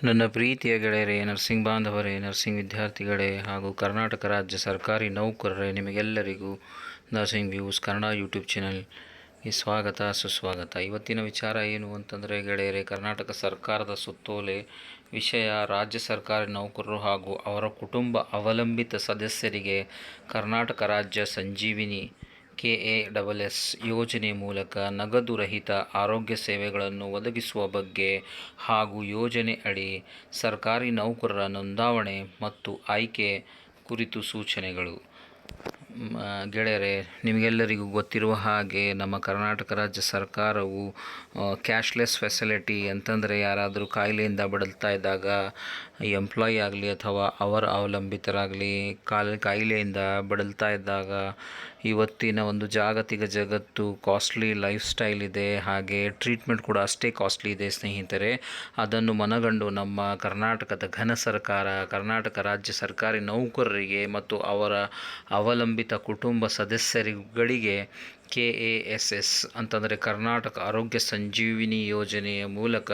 ನನ್ನ ಪ್ರೀತಿಯ ಗೆಳೆಯರೇ, ನರ್ಸಿಂಗ್ ಬಾಂಧವರೇ, ನರ್ಸಿಂಗ್ ವಿದ್ಯಾರ್ಥಿಗಳೇ ಹಾಗೂ ಕರ್ನಾಟಕ ರಾಜ್ಯ ಸರ್ಕಾರಿ ನೌಕರರೇ, ನಿಮಗೆಲ್ಲರಿಗೂ ನರ್ಸಿಂಗ್ ವ್ಯೂಸ್ ಕನ್ನಡ ಯೂಟ್ಯೂಬ್ ಚಾನಲ್ಗೆ ಸ್ವಾಗತ ಸುಸ್ವಾಗತ. ಇವತ್ತಿನ ವಿಚಾರ ಏನು ಅಂತಂದರೆ ಗೆಳೆಯರೇ, ಕರ್ನಾಟಕ ಸರ್ಕಾರದ ಸುತ್ತೋಲೆ ವಿಷಯ. ರಾಜ್ಯ ಸರ್ಕಾರಿ ನೌಕರರು ಹಾಗೂ ಅವರ ಕುಟುಂಬ ಅವಲಂಬಿತ ಸದಸ್ಯರಿಗೆ ಕರ್ನಾಟಕ ರಾಜ್ಯ ಸಂಜೀವಿನಿ KASS ಯೋಜನೆ ಮೂಲಕ ನಗದು ರಹಿತ ಆರೋಗ್ಯ ಸೇವೆಗಳನ್ನು ಒದಗಿಸುವ ಬಗ್ಗೆ ಹಾಗೂ ಯೋಜನೆ ಅಡಿ ಸರ್ಕಾರಿ ನೌಕರರ ನೋಂದಾವಣೆ ಮತ್ತು ಆಯ್ಕೆ ಕುರಿತು ಸೂಚನೆಗಳು. ಗೆಳೆಯರೇ, ನಿಮಗೆಲ್ಲರಿಗೂ ಗೊತ್ತಿರುವ ಹಾಗೆ ನಮ್ಮ ಕರ್ನಾಟಕ ರಾಜ್ಯ ಸರ್ಕಾರವು ಕ್ಯಾಶ್ಲೆಸ್ ಫೆಸಿಲಿಟಿ ಅಂತಂದರೆ ಯಾರಾದರೂ ಕಾಯಿಲೆಯಿಂದ ಬಳಲ್ತಾ ಇದ್ದಾಗ ಎಂಪ್ಲಾಯಿ ಆಗಲಿ ಅಥವಾ ಅವರ ಅವಲಂಬಿತರಾಗಲಿ ಕಾಯಿಲೆಯಿಂದ ಬಳಲ್ತಾ ಇದ್ದಾಗ, ಇವತ್ತಿನ ಒಂದು ಜಾಗತಿಕ ಜಗತ್ತು ಕಾಸ್ಟ್ಲಿ ಲೈಫ್ ಸ್ಟೈಲ್ ಇದೆ, ಹಾಗೆ ಟ್ರೀಟ್ಮೆಂಟ್ ಕೂಡ ಅಷ್ಟೇ ಕಾಸ್ಟ್ಲಿ ಇದೆ ಸ್ನೇಹಿತರೆ. ಅದನ್ನು ಮನಗಂಡು ನಮ್ಮ ಕರ್ನಾಟಕದ ಘನ ಸರ್ಕಾರ ಕರ್ನಾಟಕ ರಾಜ್ಯ ಸರ್ಕಾರಿ ನೌಕರರಿಗೆ ಮತ್ತು ಅವರ ಅವಲಂಬಿತ ಕುಟುಂಬ ಸದಸ್ಯರುಗಳಿಗೆ KASS ಅಂತಂದರೆ ಕರ್ನಾಟಕ ಆರೋಗ್ಯ ಸಂಜೀವಿನಿ ಯೋಜನೆಯ ಮೂಲಕ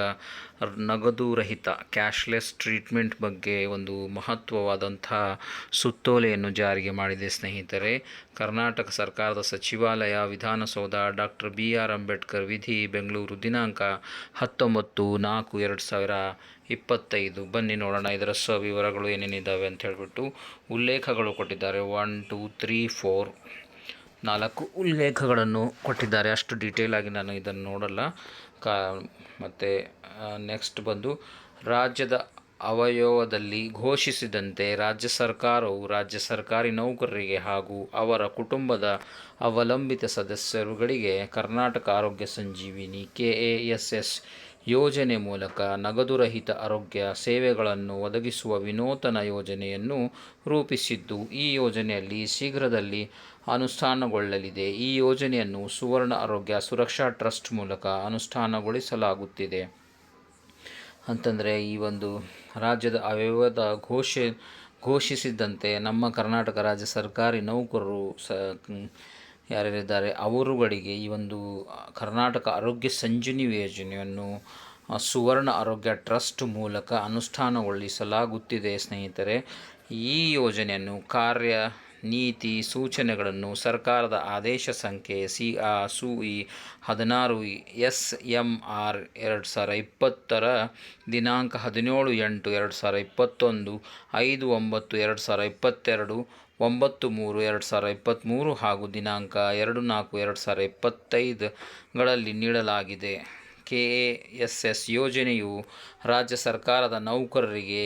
ನಗದು ರಹಿತ ಕ್ಯಾಶ್ಲೆಸ್ ಟ್ರೀಟ್ಮೆಂಟ್ ಬಗ್ಗೆ ಒಂದು ಮಹತ್ವವಾದಂತಹ ಸುತ್ತೋಲೆಯನ್ನು ಜಾರಿಗೆ ಮಾಡಿದೆ ಸ್ನೇಹಿತರೆ. ಕರ್ನಾಟಕ ಸರ್ಕಾರದ ಸಚಿವಾಲಯ, ವಿಧಾನಸೌಧ, ಡಾಕ್ಟರ್ BR ಅಂಬೇಡ್ಕರ್ ವಿಧಿ, ಬೆಂಗಳೂರು. ದಿನಾಂಕ 19/2025. ಬನ್ನಿ ನೋಡೋಣ ಇದರ ವಿವರಗಳು ಏನೇನಿದ್ದಾವೆ ಅಂತ ಹೇಳ್ಬಿಟ್ಟು. ಉಲ್ಲೇಖಗಳು ಕೊಟ್ಟಿದ್ದಾರೆ 1 2 3 4 4 ಉಲ್ಲೇಖಗಳನ್ನು ಕೊಟ್ಟಿದ್ದಾರೆ. ಅಷ್ಟು ಡೀಟೇಲ್ ಆಗಿ ನಾನು ಇದನ್ನು ನೋಡಲ್ಲ. ಮತ್ತು ನೆಕ್ಸ್ಟ್ ಬಂದು, ರಾಜ್ಯದ ಅವಯವದಲ್ಲಿ ಘೋಷಿಸಿದಂತೆ ರಾಜ್ಯ ಸರ್ಕಾರವು ರಾಜ್ಯ ಸರ್ಕಾರಿ ನೌಕರರಿಗೆ ಹಾಗೂ ಅವರ ಕುಟುಂಬದ ಅವಲಂಬಿತ ಸದಸ್ಯರುಗಳಿಗೆ ಕರ್ನಾಟಕ ಆರೋಗ್ಯ ಸಂಜೀವಿನಿ KASS ಯೋಜನೆ ಮೂಲಕ ನಗದುರಹಿತ ಆರೋಗ್ಯ ಸೇವೆಗಳನ್ನು ಒದಗಿಸುವ ವಿನೂತನ ಯೋಜನೆಯನ್ನು ರೂಪಿಸಿದ್ದು, ಈ ಯೋಜನೆಯಲ್ಲಿ ಶೀಘ್ರದಲ್ಲಿ ಅನುಷ್ಠಾನಗೊಳ್ಳಲಿದೆ. ಈ ಯೋಜನೆಯನ್ನು ಸುವರ್ಣ ಆರೋಗ್ಯ ಸುರಕ್ಷಾ ಟ್ರಸ್ಟ್ ಮೂಲಕ ಅನುಷ್ಠಾನಗೊಳಿಸಲಾಗುತ್ತಿದೆ ಅಂತಂದರೆ, ಈ ಒಂದು ರಾಜ್ಯದ ಆಯವ್ಯಯದ ಘೋಷಿಸಿದಂತೆ ನಮ್ಮ ಕರ್ನಾಟಕ ರಾಜ್ಯ ಸರ್ಕಾರಿ ನೌಕರರು ಯಾರ್ಯಾರಿದ್ದಾರೆ ಅವರುಗಳಿಗೆ ಈ ಒಂದು ಕರ್ನಾಟಕ ಆರೋಗ್ಯ ಸಂಜೀವಿನಿ ಯೋಜನೆಯನ್ನು ಸುವರ್ಣ ಆರೋಗ್ಯ ಟ್ರಸ್ಟ್ ಮೂಲಕ ಅನುಷ್ಠಾನಗೊಳಿಸಲಾಗುತ್ತಿದೆ ಸ್ನೇಹಿತರೆ. ಈ ಯೋಜನೆಯನ್ನು ಕಾರ್ಯನೀತಿ ಸೂಚನೆಗಳನ್ನು ಸರ್ಕಾರದ ಆದೇಶ ಸಂಖ್ಯೆ SUE 16 SMR 2020 ದಿನಾಂಕ 17/8/2021, 5/9/2022, 9/3/2023 ಹಾಗೂ ದಿನಾಂಕ 2/4/2025ಗಳಲ್ಲಿ ನೀಡಲಾಗಿದೆ. KASS ಯೋಜನೆಯು ರಾಜ್ಯ ಸರ್ಕಾರದ ನೌಕರರಿಗೆ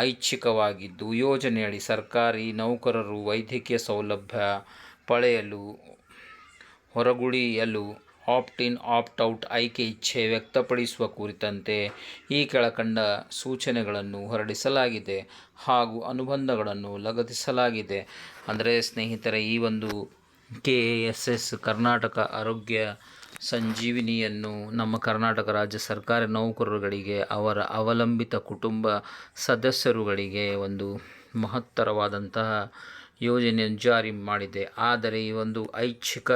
ಐಚ್ಛಿಕವಾಗಿದ್ದು, ಯೋಜನೆಯಡಿ ಸರ್ಕಾರಿ ನೌಕರರು ವೈದ್ಯಕೀಯ ಸೌಲಭ್ಯ ಪಡೆಯಲು ಹೊರಗುಳಿಯಲು ಆಪ್ಟ್-ಇನ್ ಆಪ್ಟ್-ಔಟ್ ಆಯ್ಕೆ ಇಚ್ಛೆ ವ್ಯಕ್ತಪಡಿಸುವ ಕುರಿತಂತೆ ಈ ಕೆಳಕಂಡ ಸೂಚನೆಗಳನ್ನು ಹೊರಡಿಸಲಾಗಿದೆ ಹಾಗೂ ಅನುಬಂಧಗಳನ್ನು ಲಗತ್ತಿಸಲಾಗಿದೆ. ಅಂದರೆ ಸ್ನೇಹಿತರೆ, ಈ ಒಂದು KASS ಕರ್ನಾಟಕ ಆರೋಗ್ಯ ಸಂಜೀವಿನಿಯನ್ನು ನಮ್ಮ ಕರ್ನಾಟಕ ರಾಜ್ಯ ಸರ್ಕಾರಿ ನೌಕರರುಗಳಿಗೆ ಅವರ ಅವಲಂಬಿತ ಕುಟುಂಬ ಸದಸ್ಯರುಗಳಿಗೆ ಒಂದು ಮಹತ್ತರವಾದಂತಹ ಯೋಜನೆಯನ್ನು ಜಾರಿ ಮಾಡಿದೆ. ಆದರೆ ಈ ಒಂದು ಐಚ್ಛಿಕ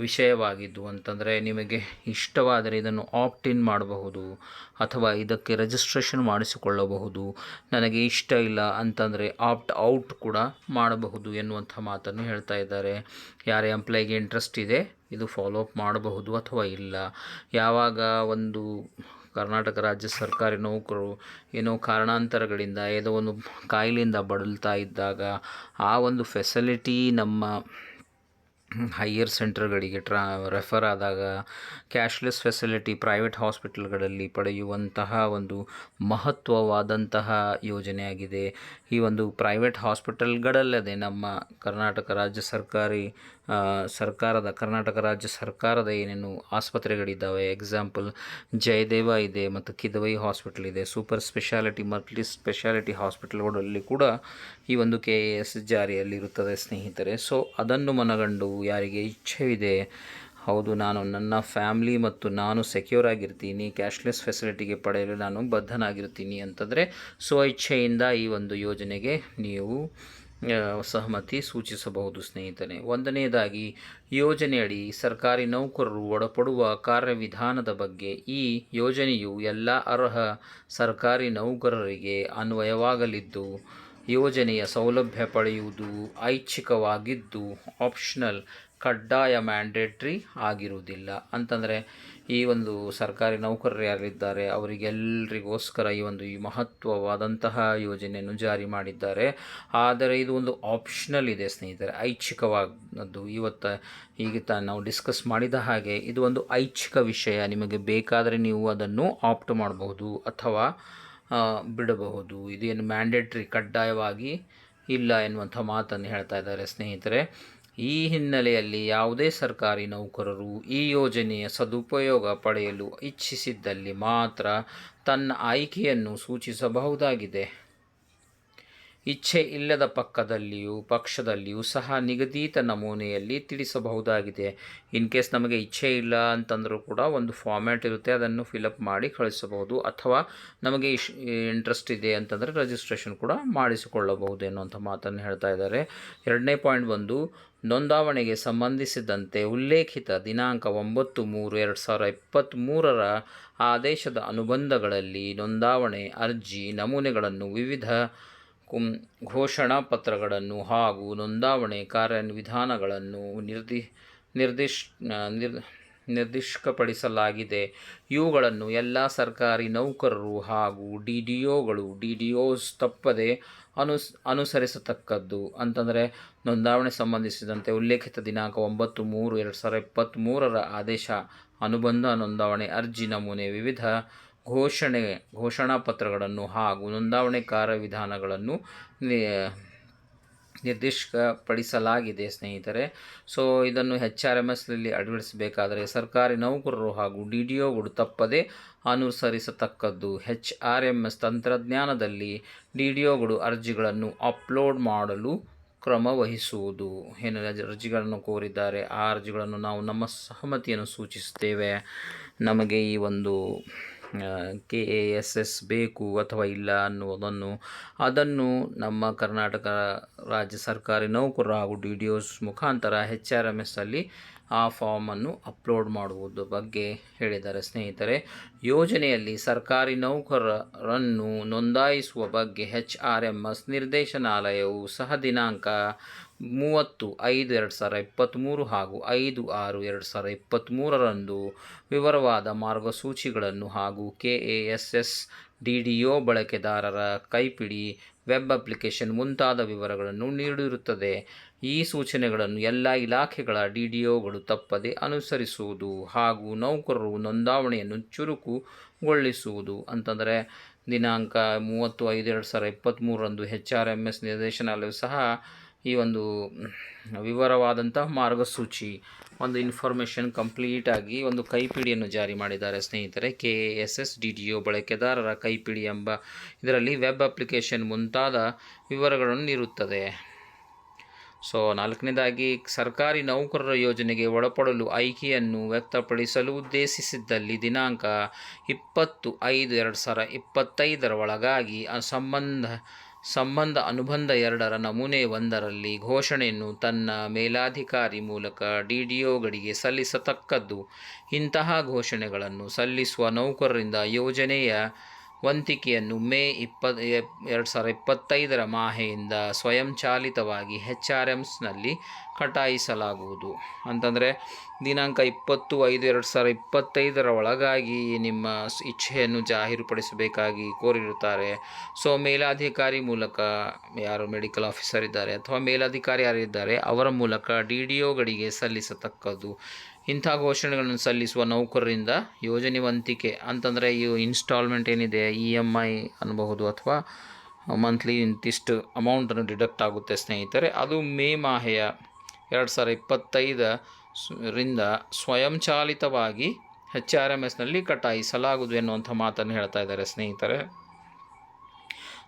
ವಿಷಯವಾಗಿದ್ದು ಅಂತಂದರೆ, ನಿಮಗೆ ಇಷ್ಟವಾದರೆ ಇದನ್ನು ಆಪ್ಟ್-ಇನ್ ಮಾಡಬಹುದು ಅಥವಾ ಇದಕ್ಕೆ ರಿಜಿಸ್ಟ್ರೇಷನ್ ಮಾಡಿಸಿಕೊಳ್ಳಬಹುದು. ನನಗೆ ಇಷ್ಟ ಇಲ್ಲ ಅಂತಂದರೆ ಆಪ್ಟ್-ಔಟ್ ಕೂಡ ಮಾಡಬಹುದು ಎನ್ನುವಂಥ ಮಾತನ್ನು ಹೇಳ್ತಾ ಇದ್ದಾರೆ. ಯಾರೇ ಎಂಪ್ಲಾಯಿಗೆ ಇಂಟ್ರೆಸ್ಟ್ ಇದೆ ಇದು ಫಾಲೋ ಅಪ್ ಮಾಡಬಹುದು ಅಥವಾ ಇಲ್ಲ. ಯಾವಾಗ ಒಂದು ಕರ್ನಾಟಕ ರಾಜ್ಯ ಸರ್ಕಾರಿ ನೌಕರರು ಏನೋ ಕಾರಣಾಂತರಗಳಿಂದ ಏನೋ ಒಂದು ಕಾಯಿಲೆಯಿಂದ ಬಳಲ್ತಾ ಇದ್ದಾಗ ಆ ಒಂದು ಫೆಸಿಲಿಟಿ ನಮ್ಮ ಹೈಯರ್ ಸೆಂಟರ್ಗಳಿಗೆ ರೆಫರ್ ಆದಾಗ ಕ್ಯಾಶ್ಲೆಸ್ ಫೆಸಿಲಿಟಿ ಪ್ರೈವೇಟ್ ಹಾಸ್ಪಿಟಲ್ಗಳಲ್ಲಿ ಪಡೆಯುವಂತಹ ಒಂದು ಮಹತ್ವವಾದಂತಹ ಯೋಜನೆಯಾಗಿದೆ. ಈ ಒಂದು ಪ್ರೈವೇಟ್ ಹಾಸ್ಪಿಟಲ್ಗಳಲ್ಲದೆ ನಮ್ಮ ಕರ್ನಾಟಕ ರಾಜ್ಯ ಕರ್ನಾಟಕ ರಾಜ್ಯ ಸರ್ಕಾರದ ಏನೇನು ಆಸ್ಪತ್ರೆಗಳಿದ್ದಾವೆ, ಎಕ್ಸಾಂಪಲ್ ಜಯದೇವ ಇದೆ ಮತ್ತು ಕಿದವೈ ಹಾಸ್ಪಿಟಲ್ ಇದೆ, ಸೂಪರ್ ಸ್ಪೆಷಾಲಿಟಿ ಮಲ್ಟಿ ಸ್ಪೆಷಾಲಿಟಿ ಹಾಸ್ಪಿಟಲ್ಗಳಲ್ಲಿ ಕೂಡ ಈ ಒಂದು KAS ಜಾರಿಯಲ್ಲಿರುತ್ತದೆ ಸ್ನೇಹಿತರೆ. ಸೊ ಅದನ್ನು ಮನಗಂಡು ಯಾರಿಗೆ ಇಚ್ಛೆವಿದೆ, ಹೌದು ನಾನು ನನ್ನ ಫ್ಯಾಮ್ಲಿ ಮತ್ತು ನಾನು ಸೆಕ್ಯೂರ್ ಆಗಿರ್ತೀನಿ, ಕ್ಯಾಶ್ಲೆಸ್ ಫೆಸಿಲಿಟಿಗೆ ಪಡೆಯಲು ನಾನು ಬದ್ಧನಾಗಿರ್ತೀನಿ ಅಂತಂದರೆ ಇಚ್ಛೆಯಿಂದ ಈ ಒಂದು ಯೋಜನೆಗೆ ನೀವು ಸಹಮತಿ ಸೂಚಿಸಬಹುದು ಸ್ನೇಹಿತರೆ. ಒಂದನೆಯದಾಗಿ, ಯೋಜನೆಯಡಿ ಸರ್ಕಾರಿ ನೌಕರರು ಒಳಪಡುವ ಕಾರ್ಯವಿಧಾನದ ಬಗ್ಗೆ. ಈ ಯೋಜನೆಯು ಎಲ್ಲ ಅರ್ಹ ಸರ್ಕಾರಿ ನೌಕರರಿಗೆ ಅನ್ವಯವಾಗಲಿದ್ದು, ಯೋಜನೆಯ ಸೌಲಭ್ಯ ಪಡೆಯುವುದು ಐಚ್ಛಿಕವಾಗಿದ್ದು ಆಪ್ಷನಲ್, ಕಡ್ಡಾಯ ಮ್ಯಾಂಡೇಟ್ರಿ ಆಗಿರುವುದಿಲ್ಲ. ಅಂತಂದರೆ ಈ ಒಂದು ಸರ್ಕಾರಿ ನೌಕರರು ಯಾರಿದ್ದಾರೆ ಅವರಿಗೆಲ್ಲರಿಗೋಸ್ಕರ ಈ ಮಹತ್ವವಾದಂತಹ ಯೋಜನೆಯನ್ನು ಜಾರಿ ಮಾಡಿದ್ದಾರೆ. ಆದರೆ ಇದು ಒಂದು ಆಪ್ಷನಲ್ ಇದೆ ಸ್ನೇಹಿತರೆ, ಐಚ್ಛಿಕವಾದದ್ದು. ಈಗ ನಾವು ಡಿಸ್ಕಸ್ ಮಾಡಿದ ಹಾಗೆ ಇದು ಒಂದು ಐಚ್ಛಿಕ ವಿಷಯ. ನಿಮಗೆ ಬೇಕಾದರೆ ನೀವು ಅದನ್ನು ಆಪ್ಟ್ ಮಾಡಬಹುದು ಅಥವಾ ಬಿಡಬಹುದು. ಇದೇನು ಮ್ಯಾಂಡೇಟ್ರಿ, ಕಡ್ಡಾಯವಾಗಿ ಇಲ್ಲ ಎನ್ನುವಂಥ ಮಾತನ್ನು ಹೇಳ್ತಾ ಇದ್ದಾರೆ ಸ್ನೇಹಿತರೆ. ಈ ಹಿನ್ನೆಲೆಯಲ್ಲಿ ಯಾವುದೇ ಸರ್ಕಾರಿ ನೌಕರರು ಈ ಯೋಜನೆಯ ಸದುಪಯೋಗ ಪಡೆಯಲು ಇಚ್ಛಿಸಿದ್ದಲ್ಲಿ ಮಾತ್ರ ತನ್ನ ಆಯ್ಕೆಯನ್ನು ಸೂಚಿಸಬಹುದಾಗಿದೆ. ಇಚ್ಛೆ ಇಲ್ಲದ ಪಕ್ಷದಲ್ಲಿಯೂ ಸಹ ನಿಗದಿತ ನಮೂನೆಯಲ್ಲಿ ತಿಳಿಸಬಹುದಾಗಿದೆ. ಇನ್ ಕೇಸ್ ನಮಗೆ ಇಚ್ಛೆ ಇಲ್ಲ ಅಂತಂದರೂ ಕೂಡ ಒಂದು ಫಾರ್ಮ್ಯಾಟ್ ಇರುತ್ತೆ, ಅದನ್ನು ಫಿಲಪ್ ಮಾಡಿ ಕಳಿಸಬಹುದು. ಅಥವಾ ನಮಗೆ ಇಂಟ್ರೆಸ್ಟ್ ಇದೆ ಅಂತಂದರೆ ರಿಜಿಸ್ಟ್ರೇಷನ್ ಕೂಡ ಮಾಡಿಸಿಕೊಳ್ಳಬಹುದು ಎನ್ನುವಂಥ ಮಾತನ್ನು ಹೇಳ್ತಾ ಇದ್ದಾರೆ. ಎರಡನೇ ಪಾಯಿಂಟ್ ಬಂದು, ನೋಂದಾವಣೆಗೆ ಸಂಬಂಧಿಸಿದಂತೆ ಉಲ್ಲೇಖಿತ ದಿನಾಂಕ 9/3/2023 ಆದೇಶದ ಅನುಬಂಧಗಳಲ್ಲಿ ನೋಂದಾವಣೆ ಅರ್ಜಿ ನಮೂನೆಗಳನ್ನು, ವಿವಿಧ ಘೋಷಣಾ ಪತ್ರಗಳನ್ನು ಹಾಗೂ ನೋಂದಾವಣೆ ಕಾರ್ಯವಿಧಾನಗಳನ್ನು ನಿರ್ದಿಷ್ಟಪಡಿಸಲಾಗಿದೆ. ಇವುಗಳನ್ನು ಎಲ್ಲ ಸರ್ಕಾರಿ ನೌಕರರು ಹಾಗೂ ಡಿಡಿಒಸ್ ತಪ್ಪದೇ ಅನುಸರಿಸತಕ್ಕದ್ದು. ಅಂತಂದರೆ ನೋಂದಾವಣೆ ಸಂಬಂಧಿಸಿದಂತೆ ಉಲ್ಲೇಖಿತ ದಿನಾಂಕ 9/3/2023 ಆದೇಶ, ಅನುಬಂಧ, ನೋಂದಾವಣೆ ಅರ್ಜಿ ನಮೂನೆ, ವಿವಿಧ ಘೋಷಣಾ ಪತ್ರಗಳನ್ನು ಹಾಗೂ ನೋಂದಾವಣೆ ಕಾರ್ಯವಿಧಾನಗಳನ್ನು ನಿರ್ದಿಷ್ಟಪಡಿಸಲಾಗಿದೆ ಸ್ನೇಹಿತರೆ. ಸೊ ಇದನ್ನು HRMSನಲ್ಲಿ ಅಳವಡಿಸಬೇಕಾದರೆ ಸರ್ಕಾರಿ ನೌಕರರು ಹಾಗೂ ಡಿಡಿಒಗಳು ತಪ್ಪದೇ ಅನುಸರಿಸತಕ್ಕದ್ದು. HRMS ತಂತ್ರಜ್ಞಾನದಲ್ಲಿ ಡಿಡಿಒಗಳು ಅರ್ಜಿಗಳನ್ನು ಅಪ್ಲೋಡ್ ಮಾಡಲು ಕ್ರಮ ವಹಿಸುವುದು. ಏನು ಅರ್ಜಿಗಳನ್ನು ಕೋರಿದ್ದಾರೆ ಆ ಅರ್ಜಿಗಳನ್ನು ನಾವು ನಮ್ಮ ಸಹಮತಿಯನ್ನು ಸೂಚಿಸುತ್ತೇವೆ. ನಮಗೆ ಈ ಒಂದು KASS ಬೇಕು ಅಥವಾ ಇಲ್ಲ ಅದನ್ನು ನಮ್ಮ ಕರ್ನಾಟಕ ರಾಜ್ಯ ಸರ್ಕಾರಿ ನೌಕರರು ಹಾಗೂ DDOs ಮುಖಾಂತರ HRMSಲ್ಲಿ ಆ ಫಾರ್ಮನ್ನು ಅಪ್ಲೋಡ್ ಮಾಡುವುದರ ಬಗ್ಗೆ ಹೇಳಿದ್ದಾರೆ ಸ್ನೇಹಿತರೆ. ಯೋಜನೆಯಲ್ಲಿ ಸರ್ಕಾರಿ ನೌಕರರನ್ನು ನೋಂದಾಯಿಸುವ ಬಗ್ಗೆ HRMS ನಿರ್ದೇಶನಾಲಯವು ಸಹ ದಿನಾಂಕ 30/5/2023 ಹಾಗೂ 5/6/2023 ವಿವರವಾದ ಮಾರ್ಗಸೂಚಿಗಳನ್ನು ಹಾಗೂ KASS DDO ಬಳಕೆದಾರರ ಕೈಪಿಡಿ, ವೆಬ್ ಅಪ್ಲಿಕೇಶನ್ ಮುಂತಾದ ವಿವರಗಳನ್ನು ನೀಡಿರುತ್ತದೆ. ಈ ಸೂಚನೆಗಳನ್ನು ಎಲ್ಲ ಇಲಾಖೆಗಳ DDOಗಳು ತಪ್ಪದೇ ಅನುಸರಿಸುವುದು ಹಾಗೂ ನೌಕರರು ನೋಂದಾವಣೆಯನ್ನು ಚುರುಕುಗೊಳಿಸುವುದು. ಅಂತಂದರೆ ದಿನಾಂಕ 30/5/2023 HRMS ನಿರ್ದೇಶನಾಲಯವು ಸಹ ಈ ಒಂದು ವಿವರವಾದಂತಹ ಮಾರ್ಗಸೂಚಿ, ಒಂದು ಇನ್ಫಾರ್ಮೇಷನ್ ಕಂಪ್ಲೀಟಾಗಿ ಒಂದು ಕೈಪಿಡಿಯನ್ನು ಜಾರಿ ಮಾಡಿದ್ದಾರೆ ಸ್ನೇಹಿತರೆ. KASS DDO ಬಳಕೆದಾರರ ಕೈಪಿಡಿ ಎಂಬ ಇದರಲ್ಲಿ ವೆಬ್ ಅಪ್ಲಿಕೇಶನ್ ಮುಂತಾದ ವಿವರಗಳನ್ನು ಇರುತ್ತದೆ. ಸೊ ನಾಲ್ಕನೇದಾಗಿ, ಸರ್ಕಾರಿ ನೌಕರರ ಯೋಜನೆಗೆ ಒಳಪಡಲು ಆಯ್ಕೆಯನ್ನು ವ್ಯಕ್ತಪಡಿಸಲು ಉದ್ದೇಶಿಸಿದ್ದಲ್ಲಿ ದಿನಾಂಕ 20/5/2025 ಒಳಗಾಗಿ ಸಂಬಂಧ ಅನುಬಂಧ 2ರ ನಮೂನೆ 1ರಲ್ಲಿ ಘೋಷಣೆಯನ್ನು ತನ್ನ ಮೇಲಾಧಿಕಾರಿ ಮೂಲಕ DDOಗಳಿಗೆ ಸಲ್ಲಿಸತಕ್ಕದ್ದು. ಇಂತಹ ಘೋಷಣೆಗಳನ್ನು ಸಲ್ಲಿಸುವ ನೌಕರರಿಂದ ಯೋಜನೆಯ ವಂತಿಕೆಯನ್ನು ಮೇ 2025 ಮಾಹೆಯಿಂದ ಸ್ವಯಂಚಾಲಿತವಾಗಿ HRMSನಲ್ಲಿ ಕಟಾಯಿಸಲಾಗುವುದು. ಅಂತಂದರೆ ದಿನಾಂಕ 20/5/2025 ಒಳಗಾಗಿ ನಿಮ್ಮ ಇಚ್ಛೆಯನ್ನು ಜಾಹೀರುಪಡಿಸಬೇಕಾಗಿ ಕೋರಿರುತ್ತಾರೆ. ಸೊ ಮೇಲಾಧಿಕಾರಿ ಮೂಲಕ, ಯಾರು ಮೆಡಿಕಲ್ ಆಫೀಸರ್ ಇದ್ದಾರೆ ಅಥವಾ ಮೇಲಾಧಿಕಾರಿ ಯಾರಿದ್ದಾರೆ ಅವರ ಮೂಲಕ DDOಗಳಿಗೆ ಸಲ್ಲಿಸತಕ್ಕದ್ದು. ಇಂಥ ಘೋಷಣೆಗಳನ್ನು ಸಲ್ಲಿಸುವ ನೌಕರರಿಂದ ಯೋಜನೆ ವಂತಿಕೆ, ಅಂತಂದರೆ ಈ ಇನ್ಸ್ಟಾಲ್ಮೆಂಟ್ ಏನಿದೆ EMI ಅನ್ನಬಹುದು ಅಥವಾ ಮಂತ್ಲಿ ಇಂತಿಷ್ಟು ಅಮೌಂಟನ್ನು ಡಿಡಕ್ಟ್ ಆಗುತ್ತೆ ಸ್ನೇಹಿತರೆ, ಅದು ಮೇ ಮಾಹೆಯ 2025 ಸ್ವಯಂಚಾಲಿತವಾಗಿ HRMSನಲ್ಲಿ ಕಟಾಯಿಸಲಾಗುವುದು ಎನ್ನುವಂಥ ಮಾತನ್ನು ಹೇಳ್ತಾ ಇದ್ದಾರೆ ಸ್ನೇಹಿತರೆ.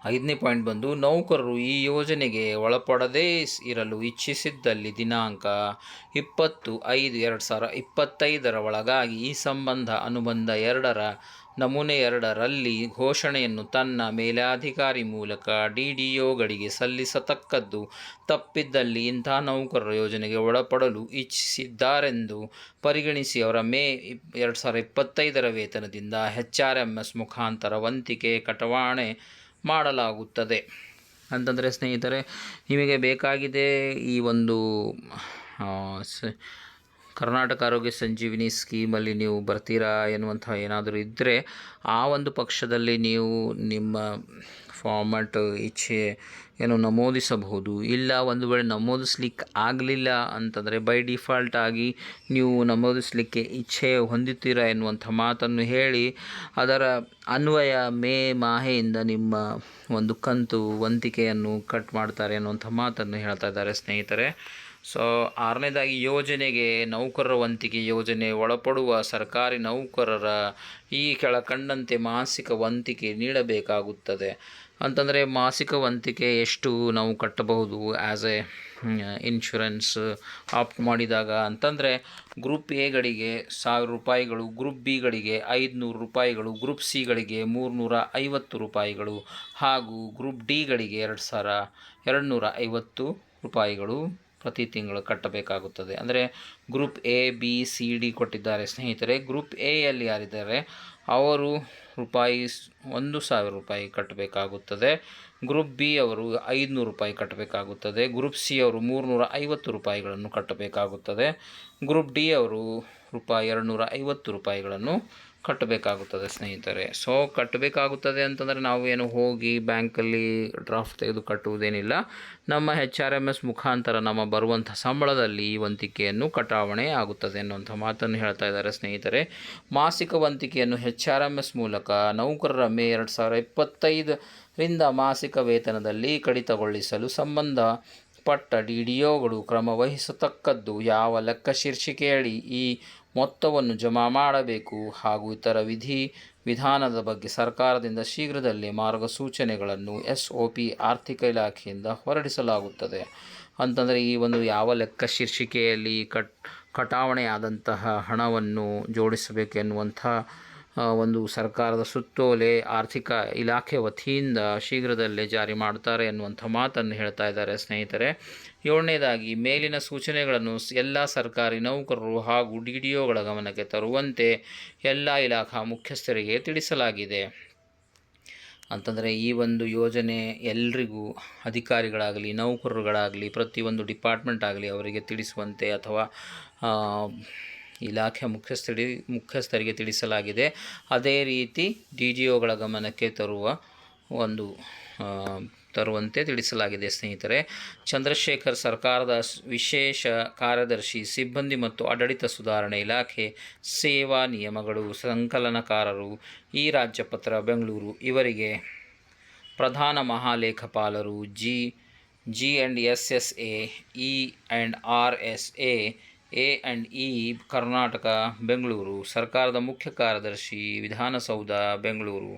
5ನೇ ಪಾಯಿಂಟ್ ಬಂದು, ನೌಕರರು ಈ ಯೋಜನೆಗೆ ಒಳಪಡದೇ ಇರಲು ಇಚ್ಛಿಸಿದ್ದಲ್ಲಿ ದಿನಾಂಕ 20/5/2025 ಒಳಗಾಗಿ ಈ ಸಂಬಂಧ ಅನುಬಂಧ 2ರ ನಮೂನೆ 2ರಲ್ಲಿ ಘೋಷಣೆಯನ್ನು ತನ್ನ ಮೇಲಾಧಿಕಾರಿ ಮೂಲಕ DDOಗಳಿಗೆ ಸಲ್ಲಿಸತಕ್ಕದ್ದು. ತಪ್ಪಿದ್ದಲ್ಲಿ ಇಂಥ ನೌಕರರ ಯೋಜನೆಗೆ ಒಳಪಡಲು ಇಚ್ಛಿಸಿದ್ದಾರೆಂದು ಪರಿಗಣಿಸಿ ಅವರ ಮೇ 2025ರ ವೇತನದಿಂದ HRMS ಮುಖಾಂತರ ವಂತಿಕೆ ಕಟಾವಣೆ ಮಾಡಲಾಗುತ್ತದೆ. ಅಂತಂದರೆ ಸ್ನೇಹಿತರೆ, ನಿಮಗೆ ಬೇಕಾಗಿದೆ ಈ ಒಂದು ಕರ್ನಾಟಕ ಆರೋಗ್ಯ ಸಂಜೀವಿನಿ ಸ್ಕೀಮಲ್ಲಿ ನೀವು ಬರ್ತೀರಾ ಎನ್ನುವಂಥ ಏನಾದರೂ ಇದ್ದರೆ ಆ ಒಂದು ಪಕ್ಷದಲ್ಲಿ ನೀವು ನಿಮ್ಮ ಫಾರ್ಮ್ಯಾಟ್ ಇಚ್ಛೆ ಏನು ನಮೂದಿಸಬಹುದು. ಇಲ್ಲ ಒಂದು ವೇಳೆ ನಮೂದಿಸ್ಲಿಕ್ಕೆ ಆಗಲಿಲ್ಲ ಅಂತಂದರೆ ಬೈ ಡಿಫಾಲ್ಟ್ ಆಗಿ ನೀವು ನಮೂದಿಸಲಿಕ್ಕೆ ಇಚ್ಛೆ ಹೊಂದುತ್ತೀರಾ ಎನ್ನುವಂಥ ಮಾತನ್ನು ಹೇಳಿ ಅದರ ಅನ್ವಯ ಮಾಹೆಯಿಂದ ನಿಮ್ಮ ಒಂದು ಕಂತು ವಂತಿಕೆಯನ್ನು ಕಟ್ ಮಾಡ್ತಾರೆ ಅನ್ನುವಂಥ ಮಾತನ್ನು ಹೇಳ್ತಾ ಇದ್ದಾರೆ ಸ್ನೇಹಿತರೆ. ಸೊ 6ನೇದಾಗಿ ಯೋಜನೆಗೆ ನೌಕರರ ವಂತಿಕೆ ಯೋಜನೆ ಒಳಪಡುವ ಸರ್ಕಾರಿ ನೌಕರರ ಈ ಕೆಳಕಂಡಂತೆ ಮಾಸಿಕ ವಂತಿಕೆ ನೀಡಬೇಕಾಗುತ್ತದೆ. ಅಂತಂದರೆ ಮಾಸಿಕ ವಂತಿಕೆ ಎಷ್ಟು ನಾವು ಕಟ್ಟಬಹುದು ಆ್ಯಸ್ ಎ ಇನ್ಶೂರೆನ್ಸ್ ಆಪ್ಟ್ ಮಾಡಿದಾಗ ಅಂತಂದರೆ ಗ್ರೂಪ್ ಎಗಳಿಗೆ 1000 ರೂಪಾಯಿಗಳು, ಗ್ರೂಪ್ ಬಿಗಳಿಗೆ 500 ರೂಪಾಯಿಗಳು, ಗ್ರೂಪ್ ಸಿಗಳಿಗೆ 350 ರೂಪಾಯಿಗಳು ಹಾಗೂ ಗ್ರೂಪ್ ಡಿಗಳಿಗೆ 2250 ರೂಪಾಯಿಗಳು ಪ್ರತಿ ತಿಂಗಳು ಕಟ್ಟಬೇಕಾಗುತ್ತದೆ. ಅಂದರೆ group A B C D ಕೊಟ್ಟಿದ್ದಾರೆ ಸ್ನೇಹಿತರೆ. ಗ್ರೂಪ್ ಎಯಲ್ಲಿ ಯಾರಿದ್ದಾರೆ ಅವರು ₹1000 ರೂಪಾಯಿ ಕಟ್ಟಬೇಕಾಗುತ್ತದೆ. ಗ್ರೂಪ್ ಬಿ ಅವರು 500 ರೂಪಾಯಿ ಕಟ್ಟಬೇಕಾಗುತ್ತದೆ. ಗ್ರೂಪ್ ಸಿ ಅವರು 350 ರೂಪಾಯಿಗಳನ್ನು ಕಟ್ಟಬೇಕಾಗುತ್ತದೆ. ಗ್ರೂಪ್ ಡಿ ಅವರು ₹250 ರೂಪಾಯಿಗಳನ್ನು ಕಟ್ಟಬೇಕಾಗುತ್ತದೆ ಸ್ನೇಹಿತರೆ. ಸೊ ಕಟ್ಟಬೇಕಾಗುತ್ತದೆ ಅಂತಂದರೆ ನಾವು ಏನು ಹೋಗಿ ಬ್ಯಾಂಕಲ್ಲಿ ಡ್ರಾಫ್ಟ್ ತೆಗೆದು ಕಟ್ಟುವುದೇನಿಲ್ಲ. ನಮ್ಮ HRMS ಮುಖಾಂತರ ನಮ್ಮ ಬರುವಂಥ ಸಂಬಳದಲ್ಲಿ ಈ ವಂತಿಕೆಯನ್ನು ಕಟಾವಣೆ ಆಗುತ್ತದೆ ಅನ್ನುವಂಥ ಮಾತನ್ನು ಹೇಳ್ತಾ ಇದ್ದಾರೆ ಸ್ನೇಹಿತರೆ. ಮಾಸಿಕ ವಂತಿಕೆಯನ್ನು HRMS ಮೂಲಕ ನೌಕರರ ಮೇ 2025ರಿಂದ ಮಾಸಿಕ ವೇತನದಲ್ಲಿ ಕಡಿತಗೊಳಿಸಲು ಸಂಬಂಧಪಟ್ಟ DDOಗಳು ಕ್ರಮ ವಹಿಸತಕ್ಕದ್ದು. ಯಾವ ಲೆಕ್ಕ ಶೀರ್ಷಿಕೆಯಡಿ ಈ ಮೊತ್ತವನ್ನು ಜಮಾ ಮಾಡಬೇಕು ಹಾಗೂ ಇತರ ವಿಧಾನದ ಬಗ್ಗೆ ಸರ್ಕಾರದಿಂದ ಶೀಘ್ರದಲ್ಲೇ ಮಾರ್ಗಸೂಚನೆಗಳನ್ನು SOP ಆರ್ಥಿಕ ಇಲಾಖೆಯಿಂದ ಹೊರಡಿಸಲಾಗುತ್ತದೆ. ಅಂತಂದರೆ ಈ ಒಂದು ಯಾವ ಲೆಕ್ಕ ಶೀರ್ಷಿಕೆಯಲ್ಲಿ ಕಟಾವಣೆಯಾದಂತಹ ಹಣವನ್ನು ಜೋಡಿಸಬೇಕೆನ್ನುವಂಥ ಒಂದು ಸರ್ಕಾರದ ಸುತ್ತೋಲೆ ಆರ್ಥಿಕ ಇಲಾಖೆ ವತಿಯಿಂದ ಶೀಘ್ರದಲ್ಲೇ ಜಾರಿ ಮಾಡ್ತಾರೆ ಎನ್ನುವಂಥ ಮಾತನ್ನು ಹೇಳ್ತಾ ಇದ್ದಾರೆ ಸ್ನೇಹಿತರೆ. 7ನೇದಾಗಿ ಮೇಲಿನ ಸೂಚನೆಗಳನ್ನು ಎಲ್ಲ ಸರ್ಕಾರಿ ನೌಕರರು ಹಾಗೂ DDOಗಳ ಗಮನಕ್ಕೆ ತರುವಂತೆ ಎಲ್ಲ ಇಲಾಖಾ ಮುಖ್ಯಸ್ಥರಿಗೆ ತಿಳಿಸಲಾಗಿದೆ. ಅಂತಂದರೆ ಈ ಒಂದು ಯೋಜನೆ ಎಲ್ರಿಗೂ ಅಧಿಕಾರಿಗಳಾಗಲಿ ನೌಕರರುಗಳಾಗಲಿ ಪ್ರತಿಯೊಂದು ಡಿಪಾರ್ಟ್ಮೆಂಟ್ ಆಗಲಿ ಅವರಿಗೆ ತಿಳಿಸುವಂತೆ ಅಥವಾ ಇಲಾಖೆ ಮುಖ್ಯಸ್ಥರಿಗೆ ತಿಳಿಸಲಾಗಿದೆ. ಅದೇ ರೀತಿ DDOಗಳ ಗಮನಕ್ಕೆ ತರುವಂತೆ ತಿಳಿಸಲಾಗಿದೆ ಸ್ನೇಹಿತರೆ. ಚಂದ್ರಶೇಖರ್, ಸರ್ಕಾರದ ವಿಶೇಷ ಕಾರ್ಯದರ್ಶಿ, ಸಿಬ್ಬಂದಿ ಮತ್ತು ಆಡಳಿತ ಸುಧಾರಣೆ ಇಲಾಖೆ, ಸೇವಾ ನಿಯಮಗಳು ಸಂಕಲನಕಾರರು, ಈ ರಾಜ್ಯಪತ್ರ, ಬೆಂಗಳೂರು. ಇವರಿಗೆ ಪ್ರಧಾನ ಮಹಾಲೇಖಪಾಲರು, G&SSA, E&RSA, A&E, Karnataka, Bengaluru. ಸರ್ಕಾರದ ಮುಖ್ಯ ಕಾರ್ಯದರ್ಶಿ, ವಿಧಾನಸೌಧ, ಬೆಂಗಳೂರು.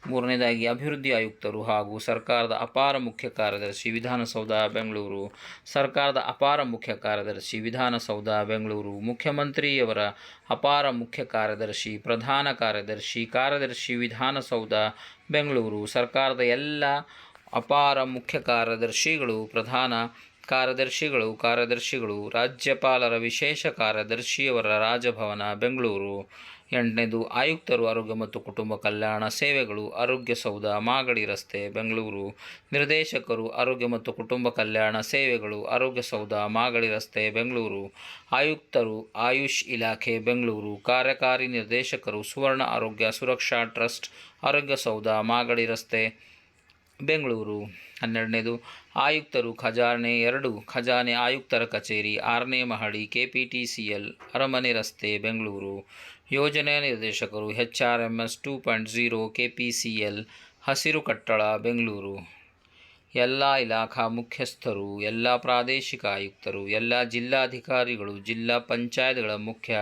3ನೇದಾಗಿ ಅಭಿವೃದ್ಧಿ ಆಯುಕ್ತರು ಹಾಗೂ ಸರ್ಕಾರದ ಅಪಾರ ಮುಖ್ಯ ಕಾರ್ಯದರ್ಶಿ, ವಿಧಾನಸೌಧ, ಬೆಂಗಳೂರು. ಸರ್ಕಾರದ ಅಪಾರ ಮುಖ್ಯ ಕಾರ್ಯದರ್ಶಿ, ವಿಧಾನಸೌಧ, ಬೆಂಗಳೂರು. ಮುಖ್ಯಮಂತ್ರಿಯವರ ಅಪಾರ ಮುಖ್ಯ ಕಾರ್ಯದರ್ಶಿ, ಪ್ರಧಾನ ಕಾರ್ಯದರ್ಶಿ, ವಿಧಾನಸೌಧ, ಬೆಂಗಳೂರು. ಸರ್ಕಾರದ ಎಲ್ಲ ಅಪಾರ ಮುಖ್ಯ ಕಾರ್ಯದರ್ಶಿಗಳು, ಪ್ರಧಾನ ಕಾರ್ಯದರ್ಶಿಗಳು, ರಾಜ್ಯಪಾಲರ ವಿಶೇಷ ಕಾರ್ಯದರ್ಶಿಯವರ ರಾಜಭವನ, ಬೆಂಗಳೂರು. 8ನೇದು ಆಯುಕ್ತರು, ಆರೋಗ್ಯ ಮತ್ತು ಕುಟುಂಬ ಕಲ್ಯಾಣ ಸೇವೆಗಳು, ಆರೋಗ್ಯ ಸೌಧ, ಮಾಗಡಿ ರಸ್ತೆ, ಬೆಂಗಳೂರು. ನಿರ್ದೇಶಕರು, ಆರೋಗ್ಯ ಮತ್ತು ಕುಟುಂಬ ಕಲ್ಯಾಣ ಸೇವೆಗಳು, ಆರೋಗ್ಯ ಸೌಧ, ಮಾಗಡಿ ರಸ್ತೆ, ಬೆಂಗಳೂರು. ಆಯುಕ್ತರು, ಆಯುಷ್ ಇಲಾಖೆ, ಬೆಂಗಳೂರು. ಕಾರ್ಯಕಾರಿ ನಿರ್ದೇಶಕರು, ಸುವರ್ಣ ಆರೋಗ್ಯ ಸುರಕ್ಷಾ ಟ್ರಸ್ಟ್, ಆರೋಗ್ಯ ಸೌಧ, ಮಾಗಡಿ ರಸ್ತೆ, ಬೆಂಗಳೂರು. 12ನೇದು ಆಯುಕ್ತರು, ಖಜಾನೆ 2, ಖಜಾನೆ ಆಯುಕ್ತರ ಕಚೇರಿ, 6ನೇ ಮಹಡಿ, KPTCL, ಅರಮನೆ ರಸ್ತೆ, ಬೆಂಗಳೂರು. ಯೋಜನೆ ನಿರ್ದೇಶಕರು, HRMS 2.0, KPCL, ಹಸಿರು ಕಟ್ಟಡ, ಬೆಂಗಳೂರು. ಎಲ್ಲ ಇಲಾಖಾ ಮುಖ್ಯಸ್ಥರು, ಎಲ್ಲ ಪ್ರಾದೇಶಿಕ ಆಯುಕ್ತರು, ಎಲ್ಲ ಜಿಲ್ಲಾಧಿಕಾರಿಗಳು, ಜಿಲ್ಲಾ ಪಂಚಾಯತ್ಗಳ ಮುಖ್ಯ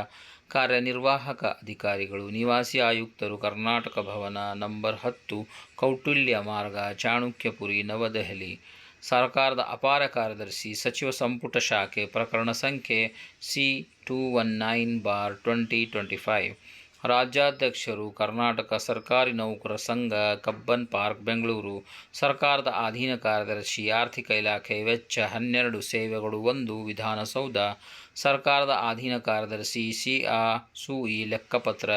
ಕಾರ್ಯನಿರ್ವಾಹಕ ಅಧಿಕಾರಿಗಳು, ನಿವಾಸಿ ಆಯುಕ್ತರು, ಕರ್ನಾಟಕ ಭವನ, ನಂಬರ್ 10, ಕೌಟಿಲ್ಯ ಮಾರ್ಗ, ಚಾಣಕ್ಯಪುರಿ, ನವದೆಹಲಿ. ಸರ್ಕಾರದ ಅಪಾರ ಕಾರ್ಯದರ್ಶಿ, ಸಚಿವ ಸಂಪುಟ ಶಾಖೆ, ಪ್ರಕರಣ ಸಂಖ್ಯೆ C219/2025. ರಾಜ್ಯಾಧ್ಯಕ್ಷರು ಕರ್ನಾಟಕ ಸರ್ಕಾರಿ ನೌಕರರ ಸಂಘ, ಕಬ್ಬನ್ ಪಾರ್ಕ್, ಬೆಂಗಳೂರು. ಸರ್ಕಾರದ ಅಧೀನ ಕಾರ್ಯದರ್ಶಿ, ಆರ್ಥಿಕ ಇಲಾಖೆ, ವೆಚ್ಚ 12. ಸೇವೆಗಳು 1. ವಿಧಾನಸೌಧ. ಸರ್ಕಾರದ ಅಧೀನ ಕಾರ್ಯದರ್ಶಿ, ಸುಇ ಲೆಕ್ಕಪತ್ರ,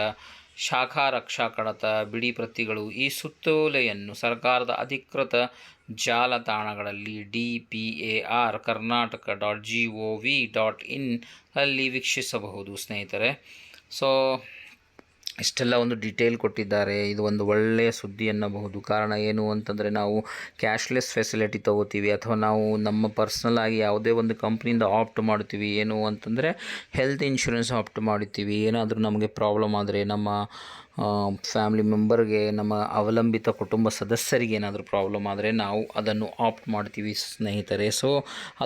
ಶಾಖಾ ರಕ್ಷಾ ಕಡತ, ಬಿಡಿ ಪ್ರತಿಗಳು. ಈ ಸುತ್ತೋಲೆಯನ್ನು ಸರ್ಕಾರದ ಅಧಿಕೃತ ಜಾಲತಾಣಗಳಲ್ಲಿ dpar.karnataka.gov.in ಅಲ್ಲಿ ವೀಕ್ಷಿಸಬಹುದು ಸ್ನೇಹಿತರೆ. ಸೊ ಇಷ್ಟೆಲ್ಲ ಒಂದು ಡೀಟೇಲ್ ಕೊಟ್ಟಿದ್ದಾರೆ. ಇದು ಒಂದು ಒಳ್ಳೆಯ ಸುದ್ದಿ ಅನ್ನಬಹುದು. ಕಾರಣ ಏನು ಅಂತಂದರೆ, ನಾವು ಕ್ಯಾಶ್ಲೆಸ್ ಫೆಸಿಲಿಟಿ ತೊಗೋತೀವಿ ಅಥವಾ ನಾವು ನಮ್ಮ ಪರ್ಸ್ನಲ್ ಆಗಿ ಯಾವುದೇ ಒಂದು ಕಂಪ್ನಿಯಿಂದ ಆಪ್ಟ್ ಮಾಡ್ತೀವಿ. ಏನು ಅಂತಂದರೆ ಹೆಲ್ತ್ ಇನ್ಶೂರೆನ್ಸ್ ಆಪ್ಟ್ ಮಾಡ್ತೀವಿ. ಏನಾದರೂ ನಮಗೆ ಪ್ರಾಬ್ಲಮ್ ಆದರೆ, ನಮ್ಮ ಫ್ಯಾಮಿಲಿ ಮೆಂಬರ್ಗೆ, ನಮ್ಮ ಅವಲಂಬಿತ ಕುಟುಂಬ ಸದಸ್ಯರಿಗೆ ಏನಾದರೂ ಪ್ರಾಬ್ಲಮ್ ಆದರೆ ನಾವು ಅದನ್ನು ಆಪ್ಟ್ ಮಾಡ್ತೀವಿ ಸ್ನೇಹಿತರೆ. ಸೊ